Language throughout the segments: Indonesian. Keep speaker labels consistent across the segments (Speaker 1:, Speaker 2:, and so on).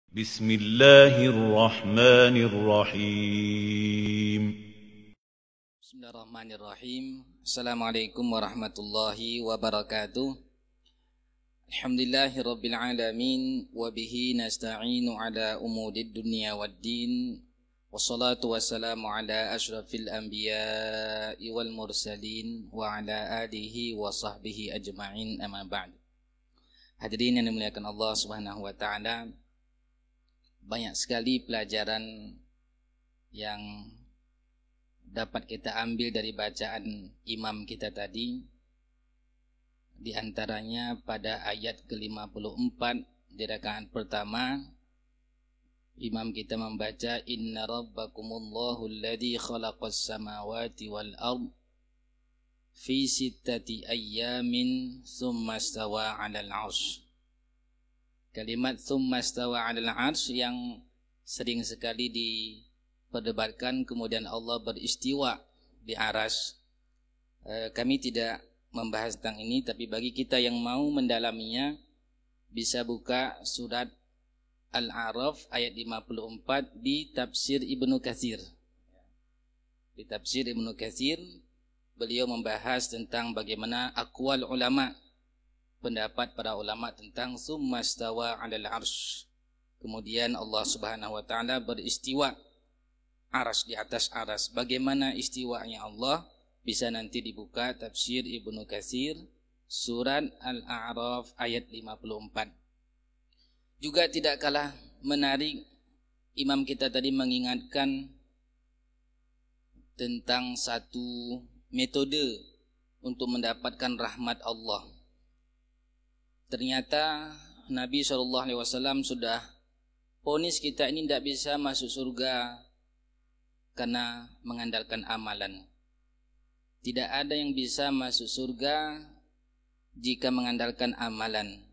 Speaker 1: Bismillahirrahmanirrahim.
Speaker 2: Bismillahirrahmanirrahim. Assalamualaikum warahmatullahi wabarakatuh. Alhamdulillahirabbil alamin wa bihi nasta'inu ala umudid dunya waddin. Wassalatu wassalamu ala asyrafil anbiya'i wal mursalin wa ala alihi wa sahbihi ajma'in, amma ba'd. Hadirin yang dimuliakan Allah Subhanahu wa taala, banyak sekali pelajaran yang dapat kita ambil dari bacaan imam kita tadi. Di antaranya pada ayat ke-54 di rakaat pertama, imam kita membaca inna rabbakumullahu alladzi khalaqas samawati wal ard fi sittati ayyamin tsumma stawa 'alal 'arsy. Kalimat tsumma stawa 'alal 'arsy yang sering sekali diperdebatkan, kemudian Allah beristiwa di aras. Kami tidak membahas tentang ini, tapi bagi kita yang mau mendalaminya bisa buka surat Al-A'raf ayat 54 di tafsir Ibnu Katsir. Di tafsir Ibnu Katsir beliau membahas tentang bagaimana aqwal ulama, pendapat para ulama tentang tsumma stawa 'alal 'arsy. Kemudian Allah Subhanahu wa taala beristiwa aras, di atas aras. Bagaimana istiwanya Allah bisa nanti dibuka tafsir Ibnu Katsir surat Al-A'raf ayat 54. Juga tidak kalah menarik, imam kita tadi mengingatkan tentang satu metode untuk mendapatkan rahmat Allah. Ternyata Nabi SAW sudah vonis kita ini tidak bisa masuk surga karena mengandalkan amalan. Tidak ada yang bisa masuk surga jika mengandalkan amalan.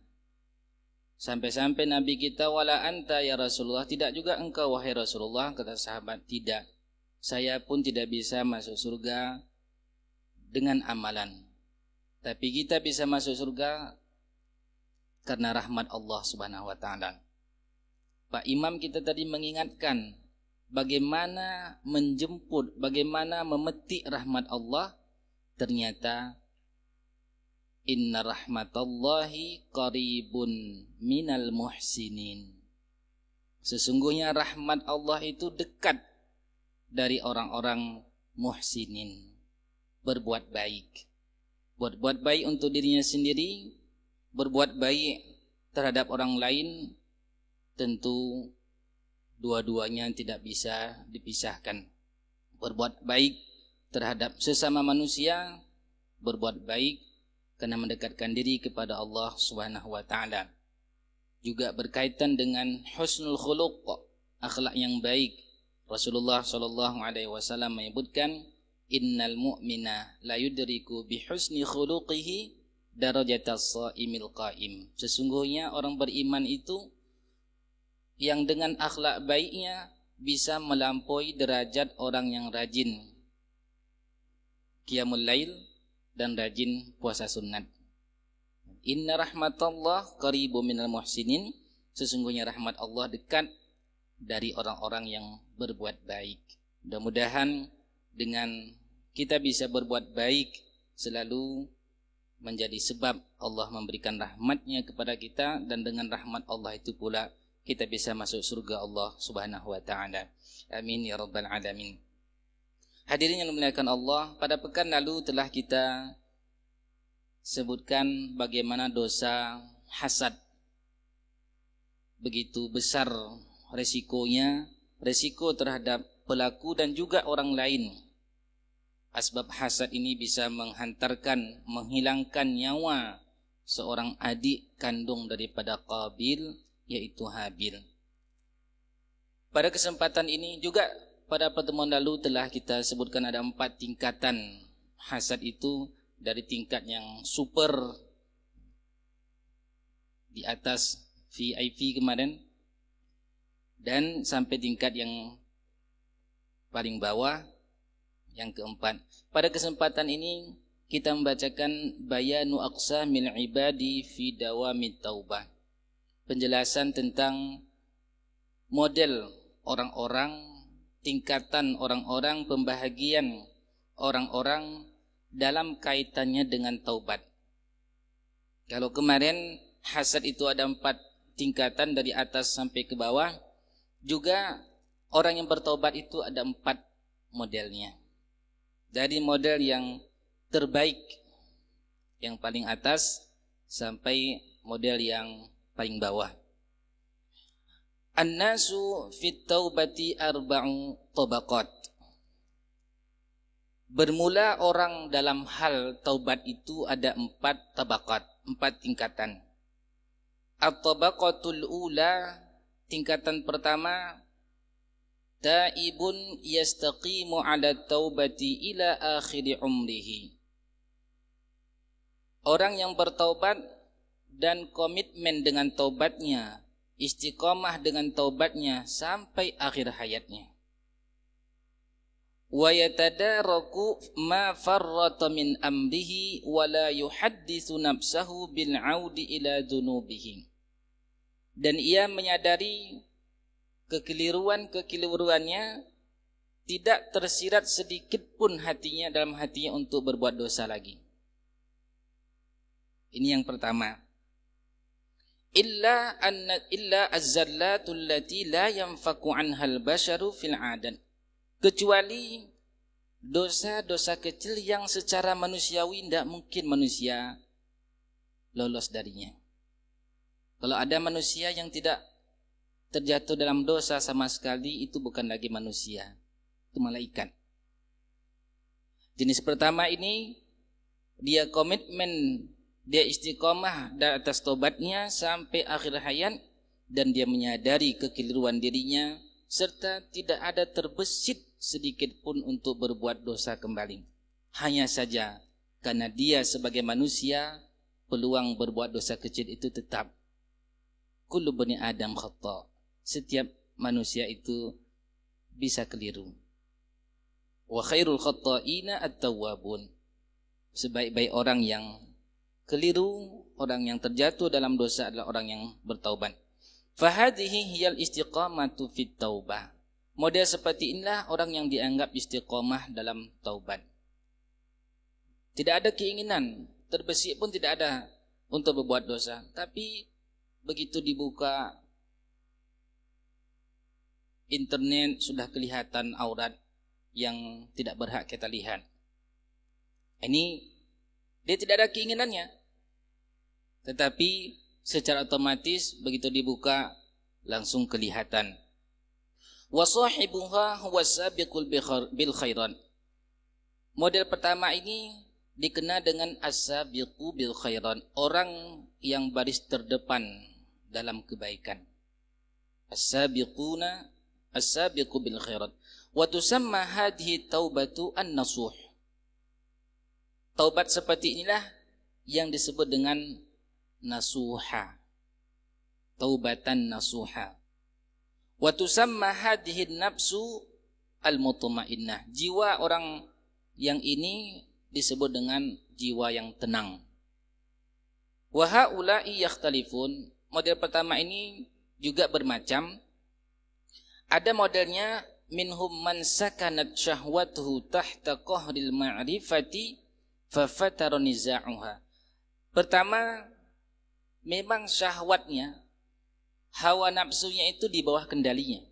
Speaker 2: Sampai-sampai Nabi kita, wala anta ya Rasulullah, tidak juga engkau wahai Rasulullah, kata sahabat, tidak. Saya pun tidak bisa masuk surga dengan amalan. Tapi kita bisa masuk surga karena rahmat Allah Subhanahu wa taala. Pak Imam kita tadi mengingatkan bagaimana menjemput, bagaimana memetik rahmat Allah. Ternyata inna rahmatallahi qaribun minal muhsinin. Sesungguhnya rahmat Allah itu dekat dari orang-orang muhsinin, berbuat baik. Berbuat baik untuk dirinya sendiri, berbuat baik terhadap orang lain, tentu dua-duanya tidak bisa dipisahkan. Berbuat baik terhadap sesama manusia, berbuat baik karena mendekatkan diri kepada Allah Subhanahu wa taala. Juga berkaitan dengan husnul khuluq, akhlak yang baik. Rasulullah sallallahu alaihi wasallam menyebutkan innal mu'mina la yudriku bi husni khuluqihi darajatas shaimil qaim. Sesungguhnya orang beriman itu yang dengan akhlak baiknya bisa melampaui derajat orang yang rajin qiyamul lail dan rajin puasa sunat. Inna rahmatallah qaribun minal muhsinin. Sesungguhnya rahmat Allah dekat dari orang-orang yang berbuat baik. Mudah-mudahan dengan kita bisa berbuat baik selalu menjadi sebab Allah memberikan rahmatnya kepada kita, dan dengan rahmat Allah itu pula kita bisa masuk surga Allah Subhanahu wa taala. Amin ya rabbal alamin. Hadirin yang dimuliakan Allah, pada pekan lalu telah kita sebutkan bagaimana dosa hasad begitu besar resikonya, resiko terhadap pelaku dan juga orang lain. Asbab hasad ini bisa menghantarkan, menghilangkan nyawa seorang adik kandung daripada Qabil, yaitu Habil. Pada kesempatan ini juga, pada pertemuan lalu telah kita sebutkan ada 4 tingkatan hasad itu, dari tingkat yang super di atas VIP kemarin, dan sampai tingkat yang paling bawah, yang keempat. Pada kesempatan ini kita membacakan bayanu aqsamil ibadi fi dawamit taubah, penjelasan tentang model orang-orang, tingkatan orang-orang, pembahagian orang-orang dalam kaitannya dengan taubat. Kalau kemarin hasad itu ada 4 tingkatan dari atas sampai ke bawah, juga orang yang bertaubat itu ada 4 modelnya. Dari model yang terbaik, yang paling atas, sampai model yang paling bawah. An-nasu fit taubati arba'u tabaqat. Bermula orang dalam hal taubat itu ada 4 tabaqat, 4 tingkatan. At-tabaqatul ula, tingkatan pertama, taibun yastaqimu ala taubati ila akhiri umrihi. Orang yang bertaubat dan komitmen dengan taubatnya, istiqamah dengan taubatnya sampai akhir hayatnya. Wa yatadaraku ma farrata min amrihi wa la yuhadditsu nafsahu bil audi ila dhunubihi. Dan ia menyadari kekeliruannya, tidak tersirat sedikit pun hatinya dalam hatinya untuk berbuat dosa lagi. Ini yang pertama. Illa az-zallatul lati la yanfaku anhal basharu fil adan. Kecuali dosa-dosa kecil yang secara manusiawi tidak mungkin manusia lolos darinya. Kalau ada manusia yang tidak terjatuh dalam dosa sama sekali, itu bukan lagi manusia, itu malaikat. Jenis pertama ini, dia komitmen, dia istiqomah di atas tobatnya sampai akhir hayat, dan dia menyadari kekeliruan dirinya, serta tidak ada terbesit sedikit pun untuk berbuat dosa kembali. Hanya saja karena dia sebagai manusia, peluang berbuat dosa kecil itu tetap. Kullu bani Adam khata'. Setiap manusia itu bisa keliru. Wa khairul khata'ina at-tawwabun. Sebaik-baik orang yang keliru, orang yang terjatuh dalam dosa adalah orang yang bertaubat. Fahadhihi hiyal istiqamatu fit taubah. Model seperti inilah orang yang dianggap istiqamah dalam taubat. Tidak ada keinginan, terbesit pun tidak ada untuk berbuat dosa. Tapi begitu dibuka internet sudah kelihatan aurat yang tidak berhak kita lihat. Ini dia tidak ada keinginannya. Tetapi secara otomatis begitu dibuka langsung kelihatan. Wa sahibuha huwa sabiqul bil khairan. Model pertama ini dikenal dengan as-sabiqu bil khairan, orang yang baris terdepan dalam kebaikan. As-sabiqu bil khairan. Wa tusamma hadhihi taubatu an-nasuh. Taubat seperti inilah yang disebut dengan nasuha. Taubatan nasuha. Wa tusamma hadhihi nafsu al-mutmainnah. Jiwa orang yang ini disebut dengan jiwa yang tenang. Wa haula'i yakhtalifun. Model pertama ini juga bermacam. Ada modelnya minhum man sakanat syahwatuhu tahta qahril ma'rifati fa fatara niza'uha. Pertama, memang syahwatnya, hawa nafsunya itu di bawah kendalinya.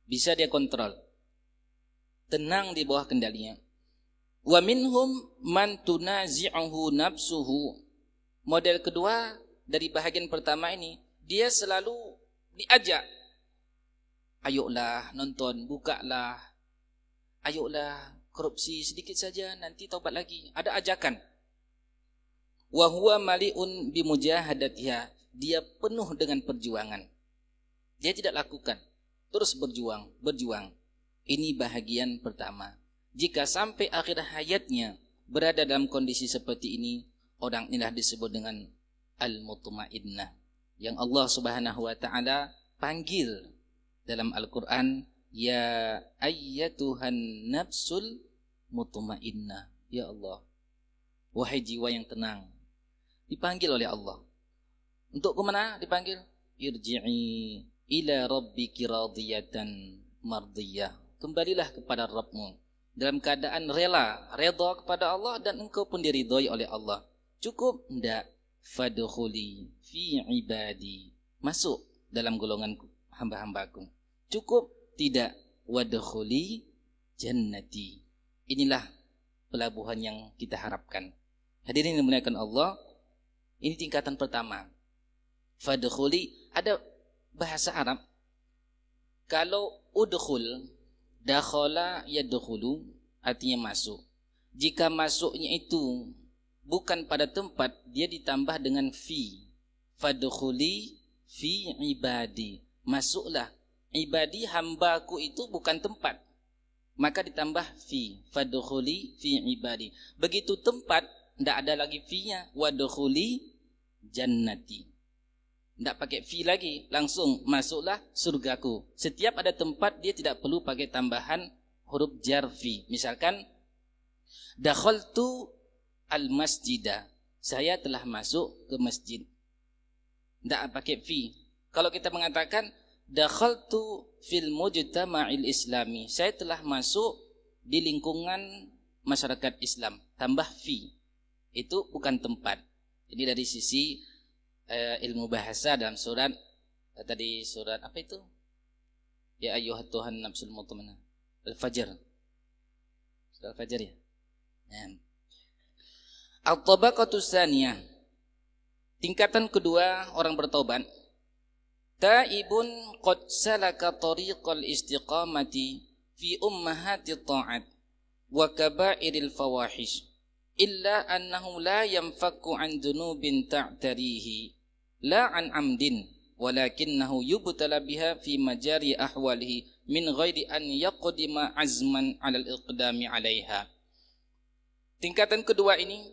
Speaker 2: Bisa dia kontrol. Tenang di bawah kendalinya. Wa minhum man tunazi'uhu nafsuhu. Model kedua dari bahagian pertama ini, dia selalu diajak. Ayolah nonton, bukalah. Ayolah korupsi sedikit saja, nanti taubat lagi. Ada ajakan. Wa huwa mali'un bimujahadatiha. Dia penuh dengan perjuangan. Dia tidak lakukan, terus berjuang. Ini bahagian pertama. Jika sampai akhir hayatnya berada dalam kondisi seperti ini, orang inilah disebut dengan al-mutmainnah, yang Allah Subhanahu wa taala panggil dalam Al-Qur'an, ya ayyatuhan nafsul mutmainnah. Ya Allah, wahai jiwa yang tenang. Dipanggil oleh Allah. Untuk kemana dipanggil? Irji'i ila rabbiki radiyatan mardiyah. Kembalilah kepada Rabbmu dalam keadaan redha kepada Allah dan engkau pun diridhoi oleh Allah. Cukup enggak? Fadkhuli fi ibadi, masuk dalam golongan hamba-hambaku. Cukup tidak? Wadkhuli jannati. Inilah pelabuhan yang kita harapkan. Hadirin yang dimuliakan Allah, ini tingkatan pertama. Fadkhuli, ada bahasa Arab. Kalau udkhul, dakhala yadkhulu, artinya masuk. Jika masuknya itu bukan pada tempat, dia ditambah dengan fi. Fadkhuli fi ibadi, masuklah. Ibadi, hambaku itu bukan tempat, maka ditambah fi. Fadkhuli fi ibadi. Begitu tempat, tidak ada lagi fi-nya. Wadkhuli jannati, tidak pakai fi lagi, langsung masuklah surgaku. Setiap ada tempat dia tidak perlu pakai tambahan huruf jar fi. Misalkan dakhaltu al-masjidah, saya telah masuk ke masjid, tidak pakai fi. Kalau kita mengatakan dakhaltu fil mujtama'il islami, saya telah masuk di lingkungan masyarakat Islam, tambah fi, itu bukan tempat. Jadi dari sisi ilmu bahasa dalam surat tadi, surat apa itu? Ya ayyuhat Tuhan nafsul mutmainnah, Al-Fajr. Surat Al-Fajr ya. At-tabaqatus tsaniyah, tingkatan kedua orang bertobat. Taibun qad salaka tariqal istiqamati fi ummahati ta'at wa kaba'iril fawahish, illa annahu la yanfakku an dunubin ta'tarihi la an amdin walakinnahu yubtala biha fi majari ahwalihi min ghairi an yaqdima azman 'ala al-iqdami 'alaiha. Tingkatan kedua ini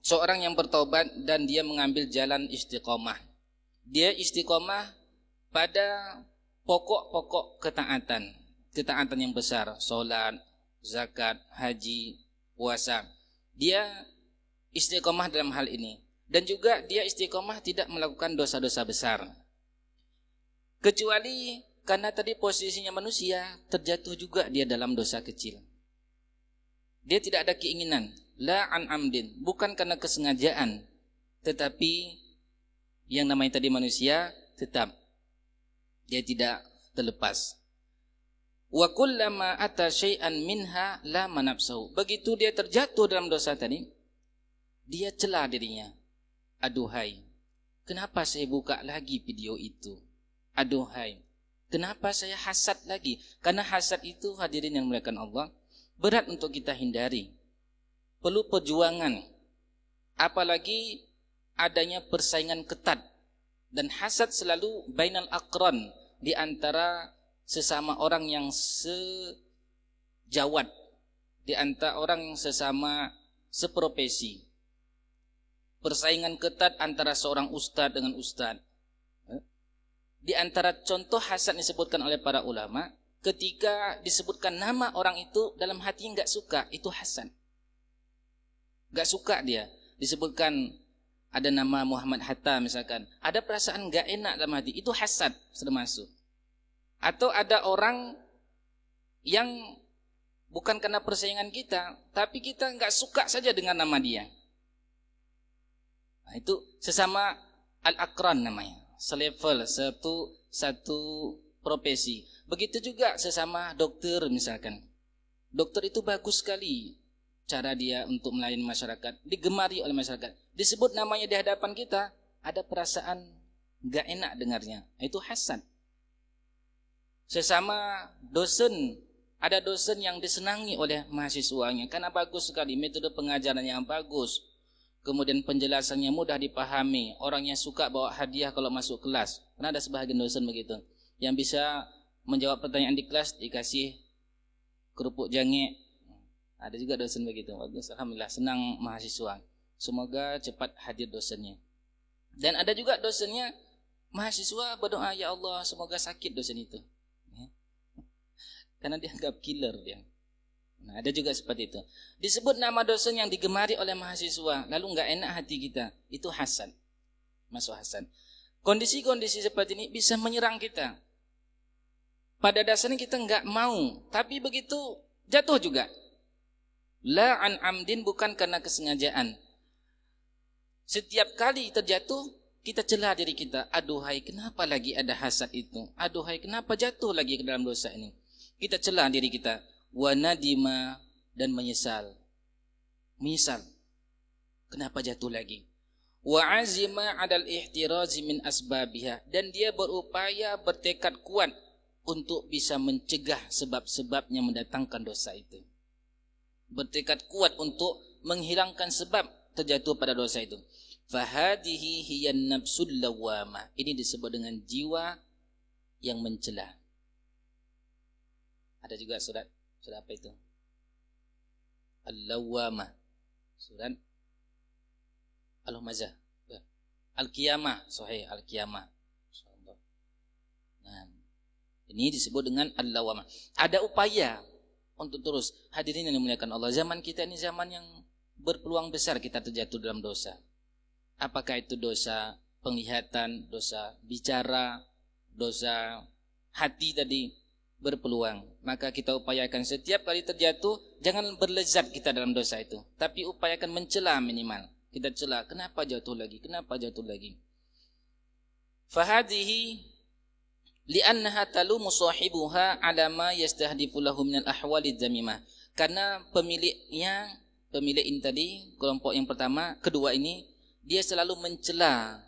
Speaker 2: seorang yang bertobat dan dia mengambil jalan istiqomah. Dia istiqomah pada pokok-pokok ketaatan, ketaatan yang besar, salat, zakat, haji, puasa. Dia istiqomah dalam hal ini. Dan juga dia istiqomah tidak melakukan dosa-dosa besar. Kecuali karena tadi posisinya manusia, terjatuh juga dia dalam dosa kecil. Dia tidak ada keinginan, la an amdin, bukan karena kesengajaan, tetapi yang namanya tadi manusia tetap dia tidak terlepas. Wa kullama ata syai'an minha la manafsahu, begitu dia terjatuh dalam dosa tadi, dia cela dirinya. Aduhai, kenapa saya buka lagi video itu? Aduhai, kenapa saya hasad lagi? Karena hasad itu, hadirin yang dimuliakan Allah, berat untuk kita hindari. Perlu perjuangan. Apalagi adanya persaingan ketat. Dan hasad selalu bainal aqran, di antara sesama orang yang sejawat, di antara orang yang sesama seprofesi. Persaingan ketat antara seorang ustadz dengan ustadz. Di antara contoh hasad disebutkan oleh para ulama, ketika disebutkan nama orang itu dalam hati enggak suka, itu hasad. Enggak suka dia. Disebutkan ada nama Muhammad Hatta misalkan, ada perasaan enggak enak dalam hati, itu hasad sudah masuk. Atau ada orang yang bukan karena persaingan kita, tapi kita enggak suka saja dengan nama dia. Nah, itu sesama al-aqran namanya, selevel, satu profesi. Begitu juga sesama dokter misalkan. Dokter itu bagus sekali cara dia untuk melayani masyarakat, digemari oleh masyarakat. Disebut namanya di hadapan kita, ada perasaan enggak enak dengarnya. Itu hasad. Sesama dosen, ada dosen yang disenangi oleh mahasiswanya karena bagus sekali, metode pengajarannya yang bagus. Kemudian penjelasannya mudah dipahami, orangnya suka bawa hadiah kalau masuk kelas. Karena ada sebagian dosen begitu, yang bisa menjawab pertanyaan di kelas dikasih kerupuk jange. Ada juga dosen begitu, bagus, alhamdulillah, senang mahasiswa. Semoga cepat hadir dosennya. Dan ada juga dosennya, mahasiswa berdoa, ya Allah semoga sakit dosen itu, karena dianggap killer dia. Nah, ada juga seperti itu. Disebut nama dosen yang digemari oleh mahasiswa, lalu enggak enak hati kita, itu hasad. Masuk hasad. Kondisi-kondisi seperti ini bisa menyerang kita. Pada dasarnya kita enggak mau, tapi begitu jatuh juga. La an amdin, bukan karena kesengajaan. Setiap kali terjatuh, kita celah diri kita. Aduhai, kenapa lagi ada hasad itu? Aduhai, kenapa jatuh lagi ke dalam dosa ini? Kita celah diri kita. Wa nadima, dan menyesal. Menyesal. Kenapa jatuh lagi? Wa azima adal ihtirazi min asbabiha, dan dia berupaya, bertekad kuat untuk bisa mencegah sebab-sebab yang mendatangkan dosa itu. Bertekad kuat untuk menghilangkan sebab terjatuh pada dosa itu. Fahadihi hiyan nafsul lawamah. Ini disebut dengan jiwa yang mencela. Ada juga surat apa itu? Al-Lawamah. Surat Al-Humazah. Al-Qiyamah, sahih Al-Qiyamah. Nah, ini disebut dengan Al-Lawamah. Ada upaya untuk terus. Hadirin yang dimuliakan Allah, zaman kita ini zaman yang berpeluang besar kita terjatuh dalam dosa. Apakah itu dosa penglihatan, dosa bicara, dosa hati tadi, berpeluang. Maka kita upayakan setiap kali terjatuh, jangan berlezat kita dalam dosa itu, tapi upayakan mencela minimal. Kita cela, kenapa jatuh lagi? Kenapa jatuh lagi? Fahadihi li'annaha talumu sahibuha ala ma yastahdifu lahu minal ahwali dzamimah. Karena pemilik ini tadi, kelompok yang pertama, kedua ini, dia selalu mencela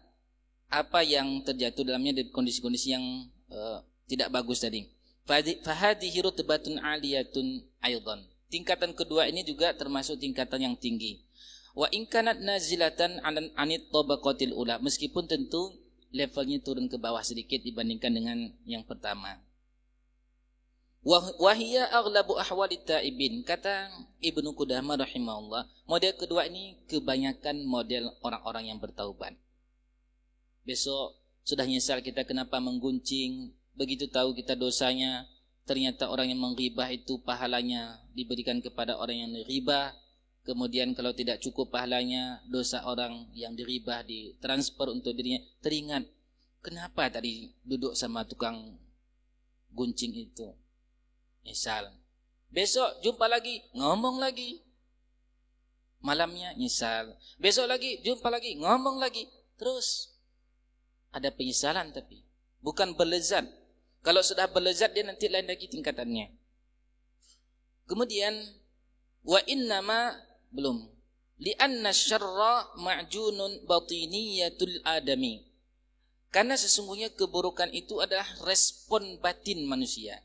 Speaker 2: apa yang terjatuh dalamnya dari kondisi-kondisi yang tidak bagus tadi. Fahadihi rutbatun aliyatun aidan. Tingkatan kedua ini juga termasuk tingkatan yang tinggi. Wa in kanat nazilatan anit tabaqatil ula, meskipun tentu levelnya turun ke bawah sedikit dibandingkan dengan yang pertama. Wa hiya aghlabu ahwalit taibin, kata Ibnu Qudamah rahimahullah, model kedua ini kebanyakan model orang-orang yang bertaubat. Besok sudah nyesal kita kenapa mengguncing, begitu tahu kita dosanya, ternyata orang yang menghibah itu pahalanya diberikan kepada orang yang menghibah. Kemudian kalau tidak cukup pahalanya, dosa orang yang diribah ditransfer untuk dirinya. Teringat, kenapa tadi duduk sama tukang guncing itu? Nyesal. Besok jumpa lagi, ngomong lagi. Malamnya nyesal. Besok lagi, jumpa lagi, ngomong lagi. Terus ada penyesalan, tapi bukan berlezat. Kalau sudah berlezat, dia nanti lain lagi tingkatannya. Kemudian wa innama belum li'anna syarra ma'junun batiniyatul adami, karena sesungguhnya keburukan itu adalah respon batin manusia.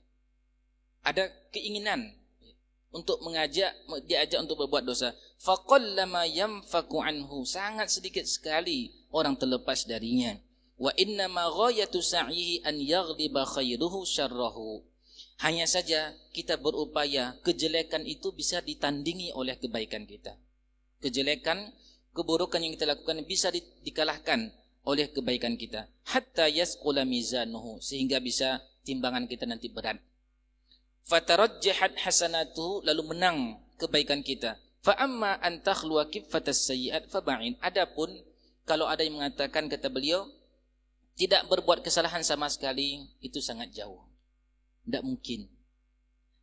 Speaker 2: Ada keinginan untuk diajak untuk berbuat dosa. Faqallama yanfaku anhu, sangat sedikit sekali orang terlepas darinya. Wa innama ghayatu sa'ihi an yaghliba khairuhu syarrahu. Hanya saja kita berupaya kejelekan itu bisa ditandingi oleh kebaikan kita. Kejelekan, keburukan yang kita lakukan bisa dikalahkan oleh kebaikan kita. Hatta yasqula mizanuhu, sehingga bisa timbangan kita nanti berat. Fatarajjahat hasanatuhu, lalu menang kebaikan kita. Fa amma an takhluwa kiffatas sayyi'at faba'in. Adapun kalau ada yang mengatakan, kata beliau, tidak berbuat kesalahan sama sekali, itu sangat jauh. Tidak mungkin.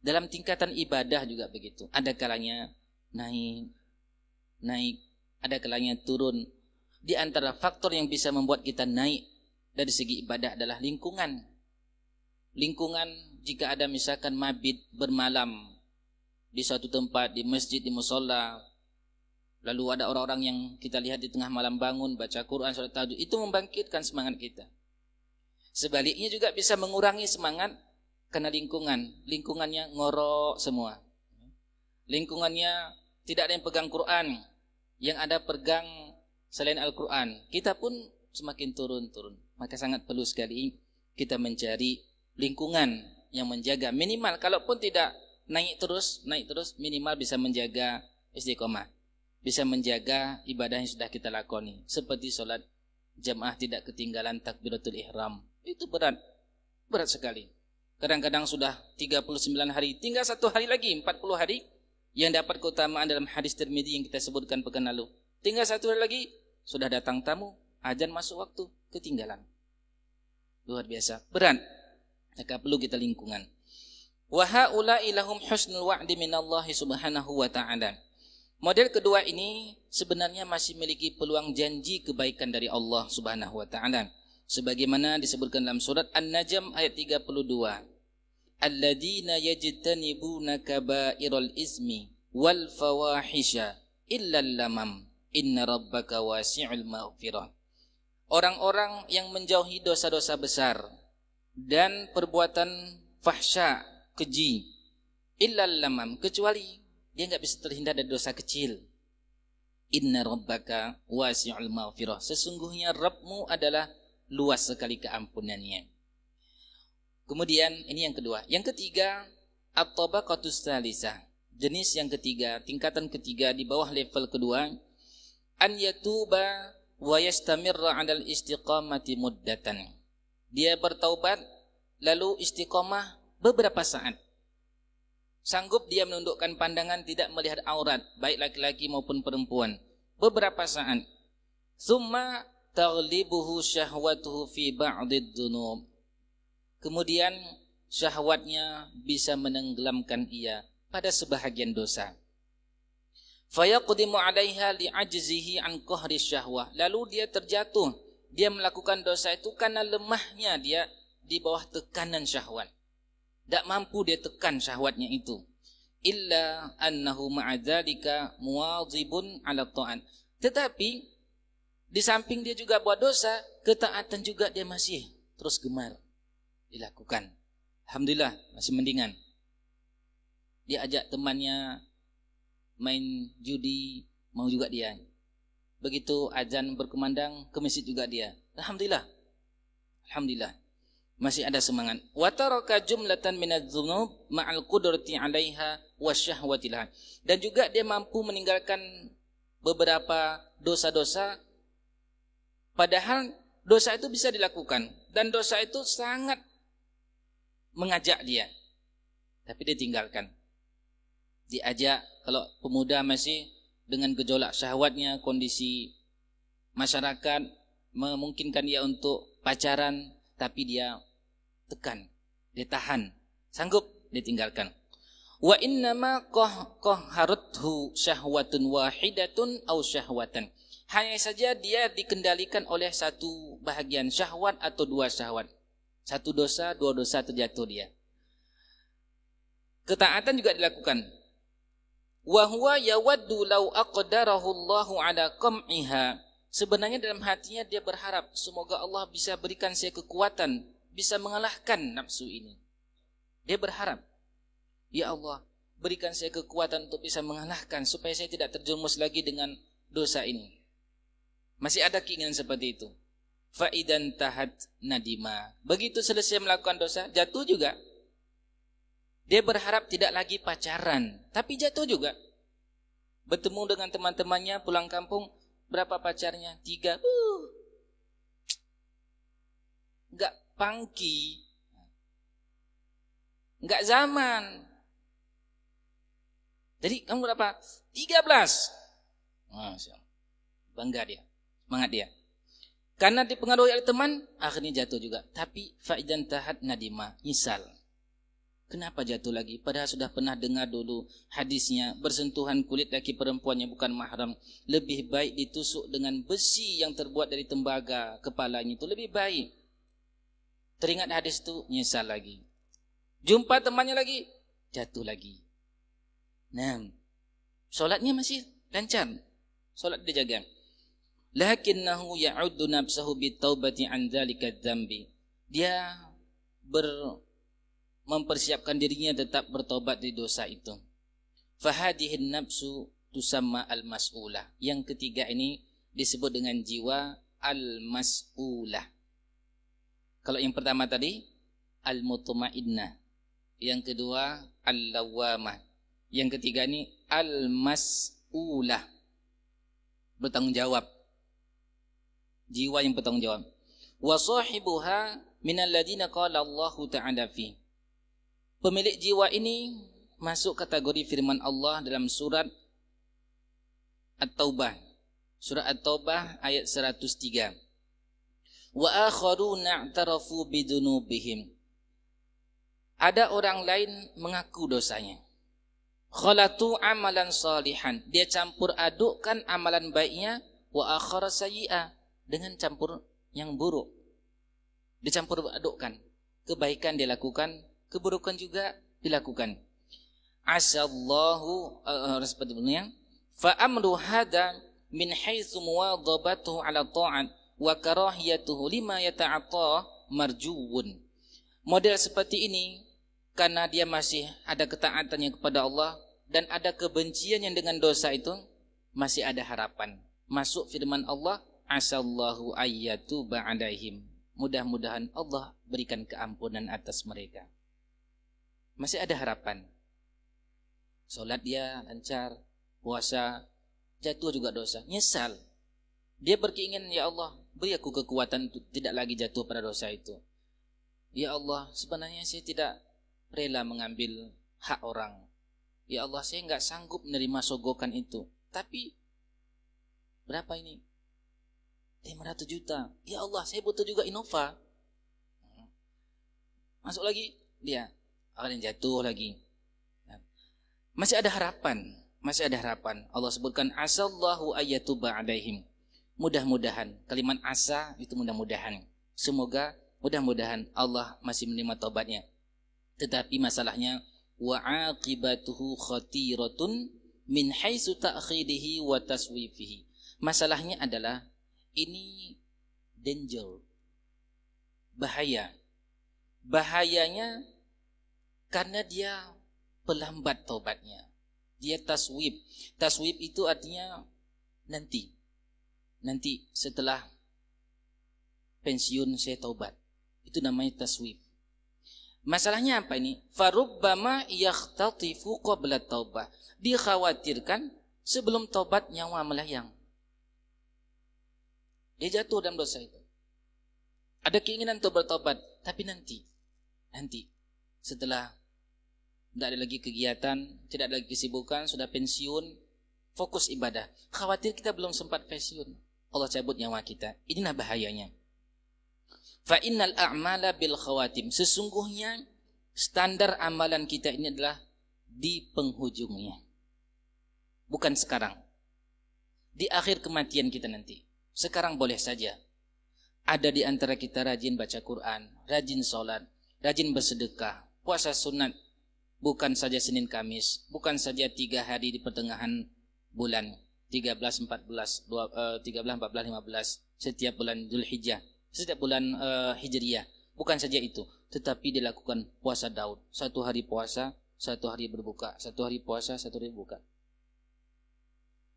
Speaker 2: Dalam tingkatan ibadah juga begitu. Ada kalanya naik, ada kalanya turun. Di antara faktor yang bisa membuat kita naik dari segi ibadah adalah lingkungan. Lingkungan, jika ada misalkan mabit bermalam di suatu tempat, di masjid, di musholla, lalu ada orang-orang yang kita lihat di tengah malam bangun, baca Quran, salat tahajud, itu membangkitkan semangat kita. Sebaliknya juga bisa mengurangi semangat, karena lingkungannya ngorok semua. Lingkungannya tidak ada yang pegang Quran, yang ada pegang selain Al-Quran. Kita pun semakin turun-turun. Maka sangat perlu sekali kita mencari lingkungan yang menjaga. Minimal, kalaupun tidak naik terus, minimal bisa menjaga istiqomah. Bisa menjaga ibadah yang sudah kita lakoni. Seperti sholat jamaah tidak ketinggalan takbiratul ihram. Itu berat sekali. Kadang-kadang sudah 39 hari, tinggal 1 hari lagi, 40 hari, yang dapat keutamaan dalam hadis Tirmidzi yang kita sebutkan pekan lalu. Tinggal 1 hari lagi, sudah datang tamu, azan masuk waktu, ketinggalan. Luar biasa, berat. Maka perlu kita lingkungan. Wa haula'i lahum husnul wa'di minallahi subhanahu wa ta'ala. Model kedua ini sebenarnya masih memiliki peluang janji kebaikan dari Allah subhanahu wa ta'ala. Sebagaimana disebutkan dalam surat An-Najm ayat 32. Alladzina yajtanibuna kaba'iral ismi wal fawahisha illal lamam inna rabbaka wasi'ul maghfirah. Orang-orang yang menjauhi dosa-dosa besar dan perbuatan fahsya, keji, illal lamam, kecuali dia enggak bisa terhindar dari dosa kecil. Inna rabbaka wasi'ul maghfirah. Sesungguhnya Rabbmu adalah luas sekali keampunannya. Kemudian ini yang kedua. Yang ketiga, at-tabaqatus tsalisah. Jenis yang ketiga, tingkatan ketiga di bawah level kedua, an yatuba wa yastamirra 'alal istiqamati muddatan. Dia bertaubat lalu istiqamah beberapa saat. Sanggup dia menundukkan pandangan, tidak melihat aurat, baik laki-laki maupun perempuan, beberapa saat. Tsumma taghlibuhu syahwatuhu fi ba'did dzunub. Kemudian syahwatnya bisa menenggelamkan ia pada sebahagian dosa. Fayaqdimu 'alaiha li'ajzihi an qahri syahwah. Lalu dia terjatuh, dia melakukan dosa itu karena lemahnya dia di bawah tekanan syahwat. Tak mampu dia tekan syahwatnya itu. Illa annahu ma'adzalika muwadzibun 'ala ta'at. Tetapi di samping dia juga buat dosa, ketaatan juga dia masih terus gemar dilakukan. Alhamdulillah masih mendingan. Dia ajak temannya main judi, mau juga dia. Begitu azan berkumandang, ke masjid juga dia. Alhamdulillah. Alhamdulillah. Masih ada semangat. Wa taraka jumlatan minadz-dzunub ma'al qudrati 'alaiha wasyahwati laha. Dan juga dia mampu meninggalkan beberapa dosa-dosa padahal dosa itu bisa dilakukan dan dosa itu sangat mengajak dia. Tapi dia tinggalkan. Diajak, kalau pemuda masih dengan gejolak syahwatnya, kondisi masyarakat memungkinkan dia untuk pacaran, tapi dia tekan, dia tahan, sanggup dia tinggalkan. Wa innama qahharathu syahwatun wahidatun aw syahwatan. Hanya saja dia dikendalikan oleh satu bahagian syahwat atau dua syahwat. Satu dosa, dua dosa terjatuh dia. Ketaatan juga dilakukan. Wa huwa yawaddu law aqdarahu Allahu ala qam'iha. Sebenarnya dalam hatinya dia berharap semoga Allah bisa berikan saya kekuatan, bisa mengalahkan nafsu ini. Dia berharap, ya Allah, berikan saya kekuatan untuk bisa mengalahkan supaya saya tidak terjerumus lagi dengan dosa ini. Masih ada keinginan seperti itu. Fa idan tahat nadima. Begitu selesai melakukan dosa, jatuh juga. Dia berharap tidak lagi pacaran, tapi jatuh juga. Bertemu dengan teman-temannya pulang kampung, berapa pacarnya? 3. Enggak pangki. Enggak zaman. Jadi kamu berapa? 13. Masya Allah. Bangga dia, semangat dia. Karena dipengaruhi oleh teman, akhirnya jatuh juga. Tapi fa'idan tahat nadima, nyesal. Kenapa jatuh lagi? Padahal sudah pernah dengar dulu hadisnya, bersentuhan kulit laki perempuannya bukan mahram. Lebih baik ditusuk dengan besi yang terbuat dari tembaga kepalanya, itu lebih baik. Teringat hadis itu, nyesal lagi. Jumpa temannya lagi, jatuh lagi. Nah, solatnya masih lancar. Solat dia jaga. Lakinnahu ya'uddu nafsahu bitaubati an dzalika dzambi. Dia mempersiapkan dirinya tetap bertobat dari dosa itu. Fahadihin nafsu tusamma al-mas'ulah. Yang ketiga ini disebut dengan jiwa al-mas'ulah. Kalau yang pertama tadi al-mutmainnah, yang kedua al-lawamah, yang ketiga ini al-mas'ulah, bertanggung jawab. Jiwa yang bertanggung jawab. Wa sahibuha minal ladina qala Allahu ta'ala fi. Pemilik jiwa ini masuk kategori firman Allah dalam surat At-Taubah. Surat At-Taubah ayat 103. Wa akharuna i'tarafu bidunubihim. Ada orang lain mengaku dosanya. Khalatu amalan salihan. Dia campur adukkan amalan baiknya. Wa akhara sayyi'ah. Dengan campur yang buruk. Dicampur adukkan. Kebaikan dilakukan. Keburukan juga dilakukan. Asallahu seperti ini. Fa amru hada min haitsu muwadhabatuhu ala ta'at wa karahiyatuhu lima yata'atta marjuun. Model seperti ini karena dia masih ada ketaatannya kepada Allah dan ada kebenciannya dengan dosa itu, masih ada harapan. Masuk firman Allah, asallahu ayyatuba alaihim. Mudah-mudahan Allah berikan keampunan atas mereka. Masih ada harapan. Salat dia lancar, puasa, jatuh juga dosa, nyesal. Dia berkeinginan, ya Allah, beri aku kekuatan untuk tidak lagi jatuh pada dosa itu. Ya Allah, sebenarnya saya tidak rela mengambil hak orang. Ya Allah, saya enggak sanggup menerima sogokan itu. Tapi berapa ini? 500 juta. Ya Allah, saya butuh juga Innova. Masuk lagi dia akan jatuh lagi. Masih ada harapan. Masih ada harapan. Allah sebutkan asallahu ayyatuba alaihim. Mudah-mudahan. Kalimat asa itu mudah-mudahan. Semoga mudah-mudahan Allah masih menerima taubatnya. Tetapi masalahnya wa aqibatuhu khatiratun min haitsu ta'khirihi wa taswifihi. Masalahnya adalah ini danger. Bahaya. Bahayanya karena dia pelambat taubatnya. Dia taswib. Taswib itu artinya nanti. Nanti setelah pensiun saya taubat. Itu namanya taswib. Masalahnya apa ini? Farubbama yakhtatifu qabla taubah. Dikhawatirkan sebelum taubat nyawa melayang. Dia jatuh dalam dosa itu. Ada keinginan untuk bertobat, tapi nanti setelah tidak ada lagi kegiatan, tidak ada lagi kesibukan, sudah pensiun, fokus ibadah. Khawatir kita belum sempat pensiun, Allah cabut nyawa kita. Inilah bahayanya. Fa innal a'mala bil khawatim. Sesungguhnya standar amalan kita ini adalah di penghujungnya. Bukan sekarang. Di akhir kematian kita nanti. Sekarang boleh saja. Ada di antara kita rajin baca Quran, rajin sholat, rajin bersedekah, puasa sunat. Bukan saja Senin Kamis, bukan saja 3 hari di pertengahan bulan, 13, 14, 13, 14, 15, setiap bulan Dzulhijjah. Setiap bulan Hijriyah. Bukan saja itu, tetapi dilakukan puasa Daud. 1 hari puasa, 1 hari berbuka. 1 hari puasa, 1 hari berbuka.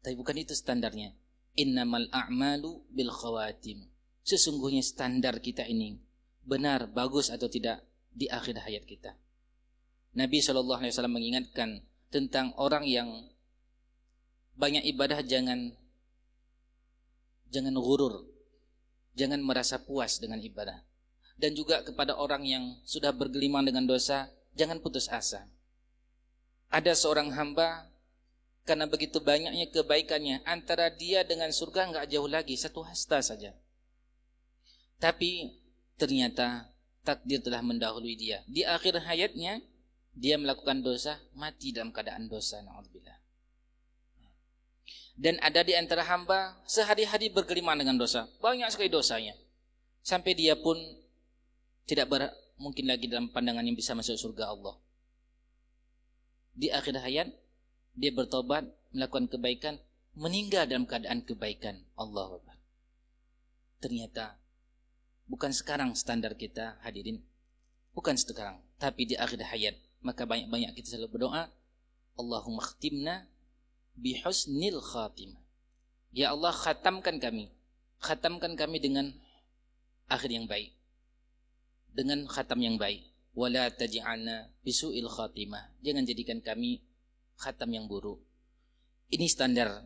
Speaker 2: Tapi bukan itu standarnya. Innamal a'malu bil khawatim. Sesungguhnya standar kita ini benar, bagus atau tidak di akhir hayat kita. Nabi SAW mengingatkan tentang orang yang banyak ibadah, jangan ghurur. Jangan merasa puas dengan ibadah. Dan juga kepada orang yang sudah bergelimang dengan dosa, jangan putus asa. Ada seorang hamba, karena begitu banyaknya kebaikannya, antara dia dengan surga enggak jauh lagi, 1 hasta saja. Tapi ternyata takdir telah mendahului dia. Di akhir hayatnya, dia melakukan dosa, mati dalam keadaan dosa. Na'udzubillah. Dan ada di antara hamba sehari-hari bergelimang dengan dosa. Banyak sekali dosanya. Sampai dia pun tidak mungkin lagi dalam pandangan yang bisa masuk surga Allah. Di akhir hayat, dia bertobat, melakukan kebaikan, meninggal dalam keadaan kebaikan. Allahu Akbar. Ternyata bukan sekarang standar kita, hadirin. Bukan sekarang, tapi di akhir hayat. Maka banyak-banyak kita selalu berdoa, Allahumma khtimna bihusnil khatimah. Ya Allah, khatamkan kami dengan akhir yang baik, dengan khatam yang baik. Wala taj'alna bisu'il khatimah. Jangan jadikan kami khatam yang buruk. Ini standar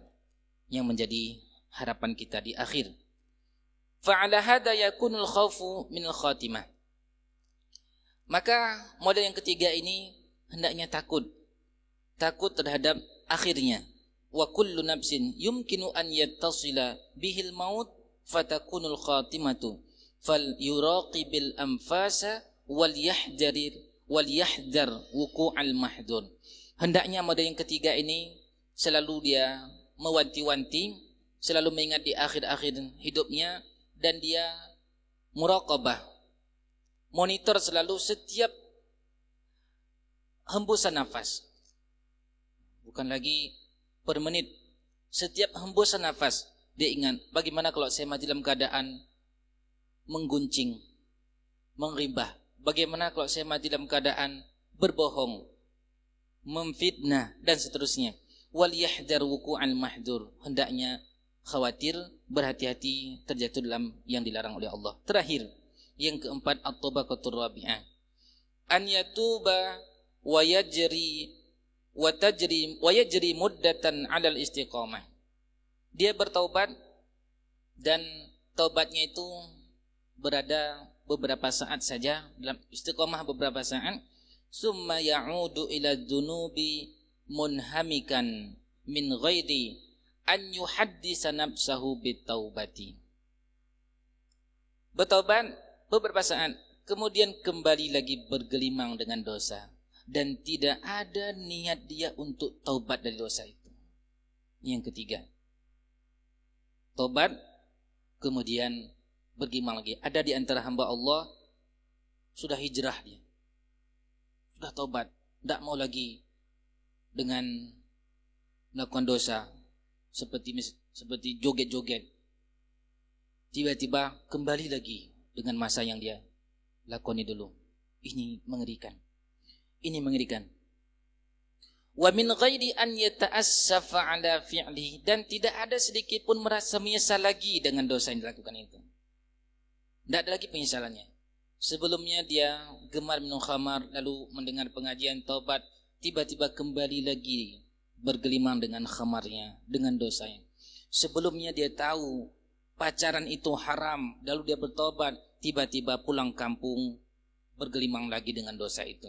Speaker 2: yang menjadi harapan kita di akhir. Fa'ala hadha yakunul khawfu minal khatimah. Maka model yang ketiga ini hendaknya takut terhadap akhirnya. Wa kullu nafsin yumkinu an yattasila bihil maut fatakunul khatimatu fal yuraqibil anfasa wal yahdar wuqu'al mahdun. Hendaknya model yang ketiga ini selalu dia mewanti-wanti, selalu mengingat di akhir-akhir hidupnya, dan dia muraqabah, monitor selalu setiap hembusan nafas. Bukan lagi per menit, setiap hembusan nafas dia ingat, bagaimana kalau saya mati dalam keadaan mengguncing, mengribah, bagaimana kalau saya mati dalam keadaan berbohong, memfitnah, dan seterusnya. Wal yahdar wuqu'al mahdur, hendaknya khawatir, berhati-hati terjatuh dalam yang dilarang oleh Allah. Terakhir, yang keempat, at-tabaqatur rabi'ah, an yatuba wa yajri muddatan 'alal istiqamah. Dia bertaubat, dan taubatnya itu berada beberapa saat saja, dalam istiqamah beberapa saat. Summa ya'udu ila dhunubi munhamikan min ghairi an yuhaddisa nafsahu bitaubati. Bertaubat beberapa saat, kemudian kembali lagi bergelimang dengan dosa, dan tidak ada niat dia untuk taubat dari dosa itu. Yang ketiga, taubat kemudian bergelimang lagi. Ada di antara hamba Allah sudah hijrah, dia sudah taubat, tidak mau lagi dengan melakukan dosa, seperti joget-joget. Tiba-tiba kembali lagi dengan masa yang dia lakoni dulu. Ini mengerikan. Ini mengerikan. Wa min ghairi an yata'assafa 'ala fi'li, dan tidak ada sedikit pun merasa menyesal lagi dengan dosa yang dilakukan itu. Tidak ada lagi penyesalannya. Sebelumnya dia gemar minum khamar, lalu mendengar pengajian taubat, tiba-tiba kembali lagi bergelimang dengan khamarnya, dengan dosanya. Sebelumnya dia tahu pacaran itu haram, lalu dia bertobat, tiba-tiba pulang kampung bergelimang lagi dengan dosa itu.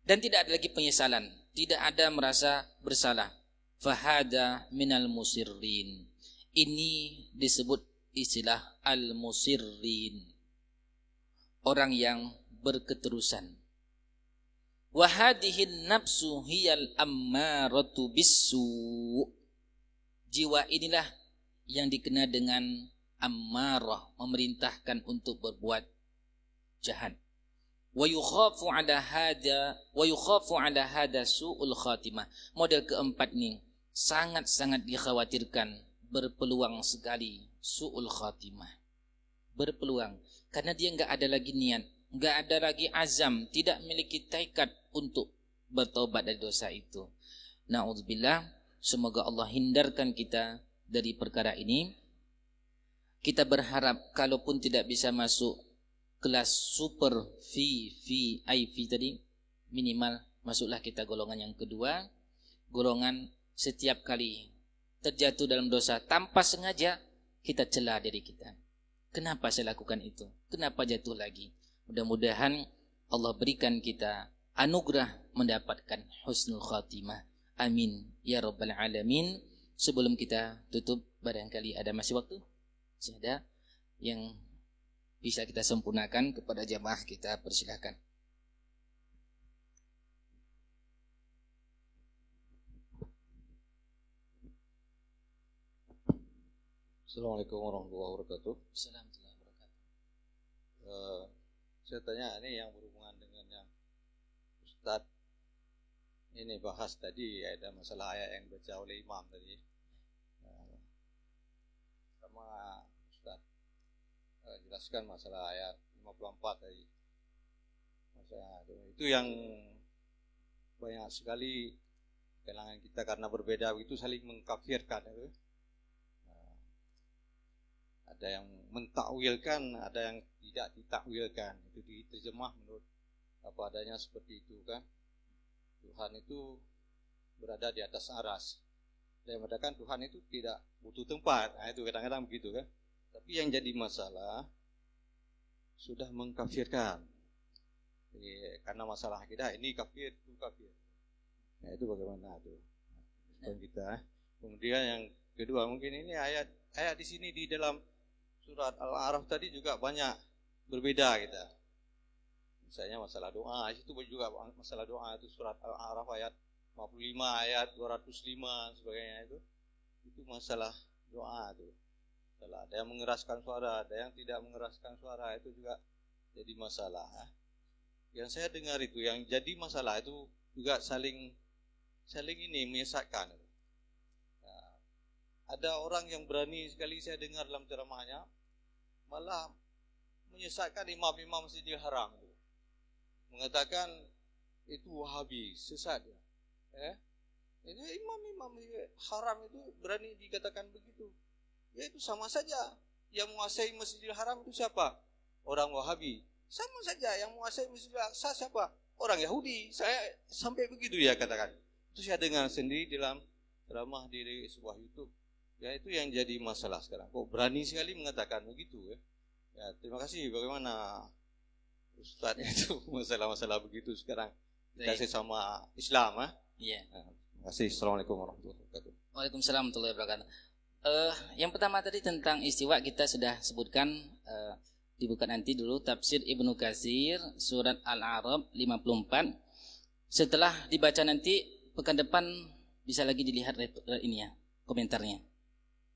Speaker 2: Dan tidak ada lagi penyesalan, tidak ada merasa bersalah. Fahada minal musirrin. Ini disebut istilah al-musirrin, orang yang berketerusan. Wa hadhihi nafsu hiyal ammaratu bisu. Jiwa inilah yang dikenal dengan ammarah, memerintahkan untuk berbuat jahat. Wa yukhafu 'ala hada su'ul khatimah. Model keempat ini sangat-sangat dikhawatirkan, berpeluang sekali su'ul khatimah. Berpeluang karena dia enggak ada lagi niat, enggak ada lagi azam, tidak memiliki tekad untuk bertobat dari dosa itu. Na'udzubillah, semoga Allah hindarkan kita dari perkara ini. Kita berharap kalaupun tidak bisa masuk kelas super VIP tadi, minimal masuklah kita golongan yang kedua, golongan setiap kali terjatuh dalam dosa tanpa sengaja kita cela diri kita. Kenapa saya lakukan itu? Kenapa jatuh lagi? Mudah-mudahan Allah berikan kita anugerah mendapatkan husnul khatimah. Amin ya rabbal alamin. Sebelum kita tutup, barangkali ada masih waktu? Masih ada yang bisa kita sempurnakan kepada jamaah, kita persilakan.
Speaker 1: Assalamualaikum warahmatullahi wabarakatuh.
Speaker 2: Assalamualaikum warahmatullahi wabarakatuh.
Speaker 1: Saya tanya ini yang berhubungan dengan yang Ustadz ini bahas tadi, ada masalah ayat yang baca oleh imam tadi. Sama Ustadz jelaskan masalah ayat 54 tadi. Masalah itu yang banyak sekali kalangan kita karena berbeda itu saling mengkafirkan itu. Ada yang mentakwilkan, ada yang tidak ditakwilkan. Itu diterjemah menurut apa adanya seperti itu kan. Tuhan itu berada di atas aras. Dan mengatakan Tuhan itu tidak butuh tempat. Nah, itu kadang-kadang begitu kan. Tapi yang jadi masalah sudah mengkafirkan. Jadi, karena masalah kita ini kafir, itu kafir. Nah, itu bagaimana itu? Kita. Kemudian yang kedua mungkin ini ayat di sini di dalam surat Al-A'raf tadi juga banyak berbeda kita. Misalnya masalah doa, itu juga masalah doa itu surat Al-A'raf ayat 55, ayat 205 sebagainya itu masalah doa itu. Ada yang mengeraskan suara, ada yang tidak mengeraskan suara, itu juga jadi masalah. Yang saya dengar itu yang jadi masalah itu juga saling ini menyesatkan. Ada orang yang berani sekali saya dengar dalam ceramahnya malah menyesatkan imam-imam Masjidil Haram itu. Mengatakan itu Wahabi, sesat ya. Ini imam-imam haram itu berani dikatakan begitu. Ya itu sama saja. Yang menguasai Masjidil Haram itu siapa? Orang Wahabi. Sama saja yang menguasai Masjidil Aqsa siapa? Orang Yahudi. Saya sampai begitu ya katakan. Itu saya dengar sendiri dalam ceramah di sebuah YouTube. Ya itu yang jadi masalah sekarang. Kok berani sekali mengatakan begitu ya. Ya terima kasih. Bagaimana Ustaz itu masalah-masalah begitu sekarang dikasih sama Islam
Speaker 2: Iya.
Speaker 1: Terima kasih. Assalamualaikum warahmatullahi wabarakatuh.
Speaker 2: Waalaikumsalam warahmatullahi wabarakatuh. Yang pertama tadi tentang istiwa kita sudah sebutkan, dibuka nanti dulu tafsir Ibnu Katsir surat Al-A'raf 54. Setelah dibaca nanti pekan depan bisa lagi dilihat ini ya, komentarnya.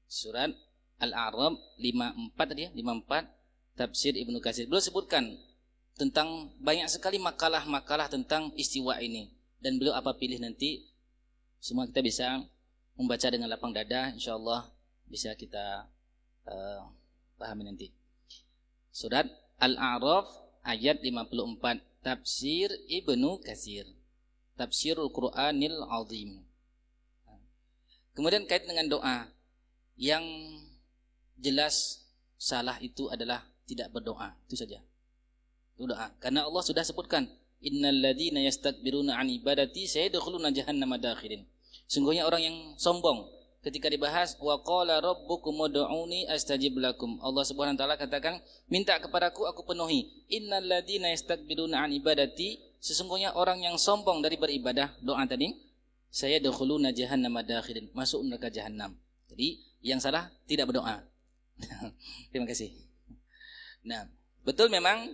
Speaker 2: Surat Al-A'raf 54 tadi ya, 54 tafsir Ibnu Katsir. Beliau sebutkan tentang banyak sekali makalah-makalah tentang istiwa ini, dan beliau apa pilih nanti semua kita bisa membaca dengan lapang dada, insyaallah bisa kita pahami nanti. Surat Al-A'raf ayat 54 tafsir Ibnu Katsir, tafsirul Qur'anil Azim. Kemudian kait dengan doa, yang jelas salah itu adalah tidak berdoa, itu saja. Itu doa. Karena Allah sudah sebutkan, innal ladzina yastakbiruna an ibadati sayadkhuluna jahannama dakhirin. Sungguhnya orang yang sombong ketika dibahas wa qala rabbukum ud'uni astajib lakum. Allah Subhanahu wa taala katakan, minta kepadaku aku penuhi. Innal ladzina yastakbiruna an ibadati, sesungguhnya orang yang sombong dari beribadah, doa tadi, sayadkhuluna jahannama dakhirin, masuk neraka jahanam. Jadi yang salah tidak berdoa. Terima kasih. Nah, betul memang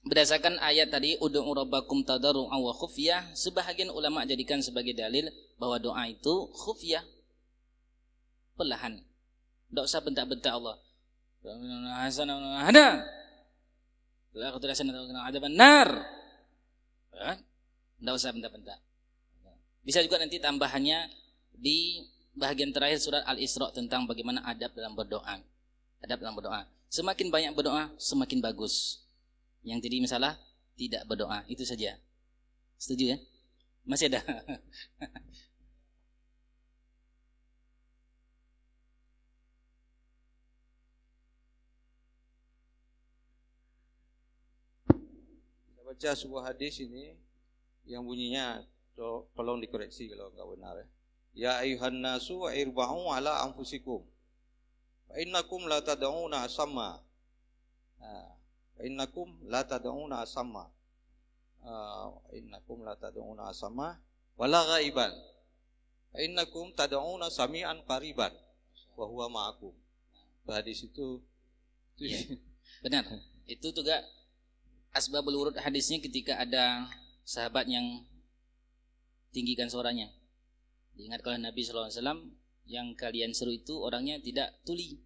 Speaker 2: berdasarkan ayat tadi ud'u rabbakum tadarru'an wa khufyah, sebahagian ulama jadikan sebagai dalil bahwa doa itu khufyah, perlahan. Tidak usah bentak-bentak Allah. Ada. La qudrasan ada benar. Tidak usah bentak-bentak. Bisa juga nanti tambahannya di bahagian terakhir surat Al-Isra tentang bagaimana adab dalam berdoa. Adab dalam berdoa. Semakin banyak berdoa, semakin bagus. Yang jadi masalah tidak berdoa, itu saja. Setuju ya? Masih ada.
Speaker 1: Saya baca sebuah hadis ini yang bunyinya, tolong dikoreksi kalau enggak benar ya. Ya ayuhan nasu irba'u ala anfusikum. Fa innakum la tad'una asamma. Innakum la tad'una asamma. Innakum la tad'una asamma wala ghaiban. Innakum tad'una sami'an qariban wa huwa ma'akum. Hadis itu
Speaker 2: ya, benar. Itu juga asbabul wurud hadisnya ketika ada sahabat yang tinggikan suaranya. Diingatkan oleh Nabi SAW, yang kalian seru itu orangnya tidak tuli,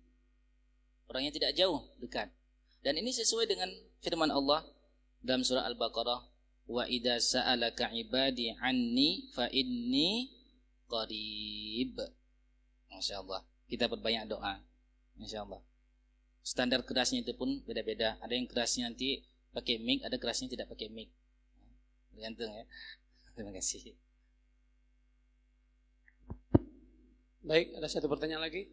Speaker 2: orangnya tidak jauh, dekat. Dan ini sesuai dengan firman Allah dalam surah Al-Baqarah, wa idza sa'alaka ibadi anni fa inni qarib. Masyaallah, kita perbanyak doa. Masyaallah. Standar kerasnya itu pun beda-beda. Ada yang kerasnya nanti pakai mic, ada kerasnya tidak pakai mic. Tergantung ya. Terima kasih.
Speaker 3: Baik, ada satu pertanyaan lagi.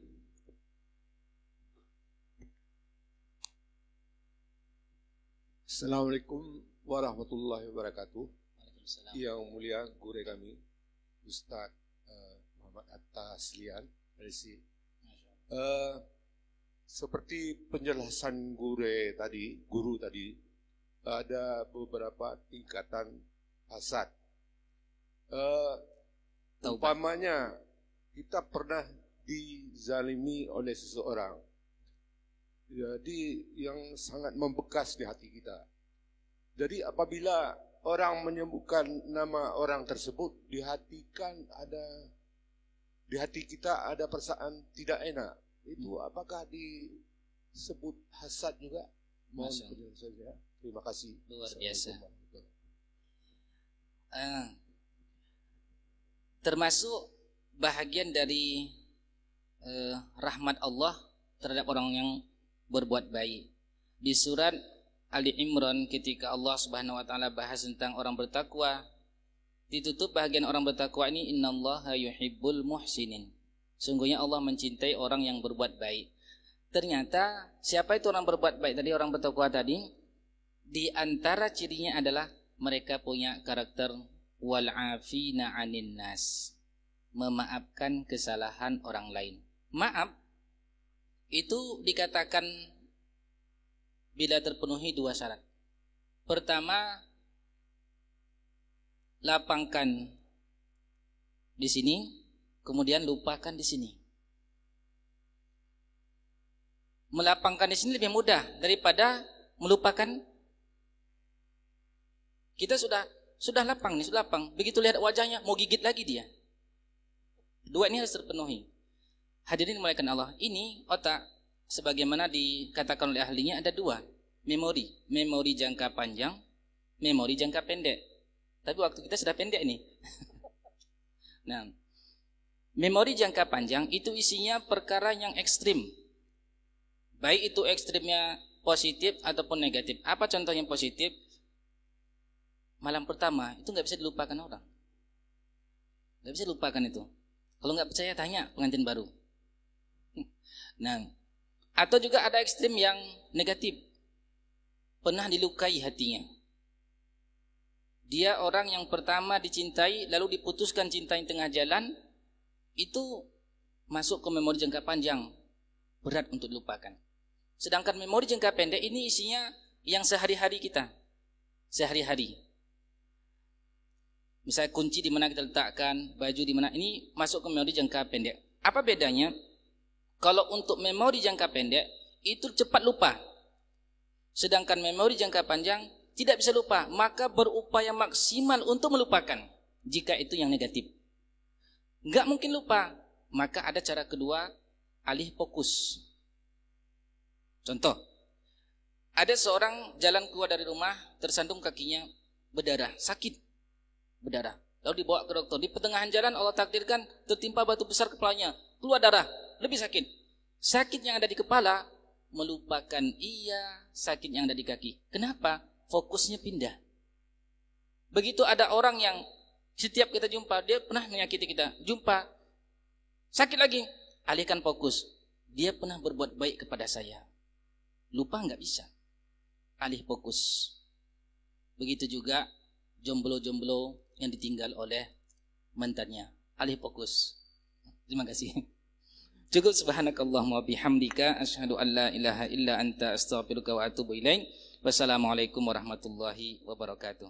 Speaker 4: Assalamualaikum warahmatullahi wabarakatuh.
Speaker 2: Waalaikumsalam.
Speaker 4: Yang mulia guru kami Ustaz Muhammad Atta Aslian LC. Seperti penjelasan guru tadi ada beberapa tingkatan hasad. Umpamanya kita pernah dizalimi oleh seseorang, Jadi yang sangat membekas di hati kita. Jadi apabila orang menyebutkan nama orang tersebut, di hati kita ada perasaan tidak enak. Itu apakah disebut hasad juga? Mohon penjelasan saja. Terima kasih.
Speaker 2: Luar biasa. Termasuk bahagian dari rahmat Allah terhadap orang yang berbuat baik. Di surat Ali Imran ketika Allah Subhanahu wa taala bahas tentang orang bertakwa, ditutup bahagian orang bertakwa ini, innallaha yuhibbul muhsinin. Sungguhnya Allah mencintai orang yang berbuat baik. Ternyata siapa itu orang berbuat baik tadi, orang bertakwa tadi? Di antara cirinya adalah mereka punya karakter wal afina 'anin nas, memaafkan kesalahan orang lain. Maaf itu dikatakan bila terpenuhi dua syarat. Pertama, lapangkan di sini, kemudian lupakan di sini. Melapangkan di sini lebih mudah daripada melupakan. Kita sudah lapang nih, sudah lapang. Begitu lihat wajahnya, mau gigit lagi dia. Dua ini harus terpenuhi. Hadirin dimuliakan Allah, ini otak sebagaimana dikatakan oleh ahlinya ada dua, memori jangka panjang, memori jangka pendek. Tapi waktu kita sudah pendek ini. Nah, memori jangka panjang itu isinya perkara yang ekstrim. Baik itu ekstrimnya positif ataupun negatif. Apa contoh yang positif? Malam pertama itu nggak bisa dilupakan orang, nggak bisa dilupakan itu. Kalau nggak percaya tanya pengantin baru. Nah, atau juga ada ekstrim yang negatif, pernah dilukai hatinya. Dia orang yang pertama dicintai lalu diputuskan cinta yang tengah jalan, itu masuk ke memori jangka panjang, berat untuk dilupakan. Sedangkan memori jangka pendek ini isinya yang sehari-hari kita, sehari-hari. Misalnya kunci di mana kita letakkan, baju di mana, ini masuk ke memori jangka pendek. Apa bedanya? Kalau untuk memori jangka pendek itu cepat lupa, sedangkan memori jangka panjang tidak bisa lupa, maka berupaya maksimal untuk melupakan jika itu yang negatif. Nggak mungkin lupa, maka ada cara kedua, alih fokus. Contoh, ada seorang jalan keluar dari rumah, tersandung kakinya, berdarah, sakit, berdarah. Lalu dibawa ke dokter. Di pertengahan jalan Allah takdirkan tertimpa batu besar kepalanya, keluar darah, lebih sakit. Sakit yang ada di kepala melupakan sakit yang ada di kaki. Kenapa? Fokusnya pindah. Begitu ada orang yang setiap kita jumpa, dia pernah menyakiti kita, jumpa, sakit lagi, alihkan fokus. Dia pernah berbuat baik kepada saya. Lupa nggak bisa. Alih fokus. Begitu juga jomblo-jomblo yang ditinggal oleh mantannya. Alih fokus. Terima kasih. Cukup, subhanakallahumma bihamdika asyhadu an la ilaha illa anta astaghfiruka wa atubu ilaik. Wassalamualaikum warahmatullahi wabarakatuh.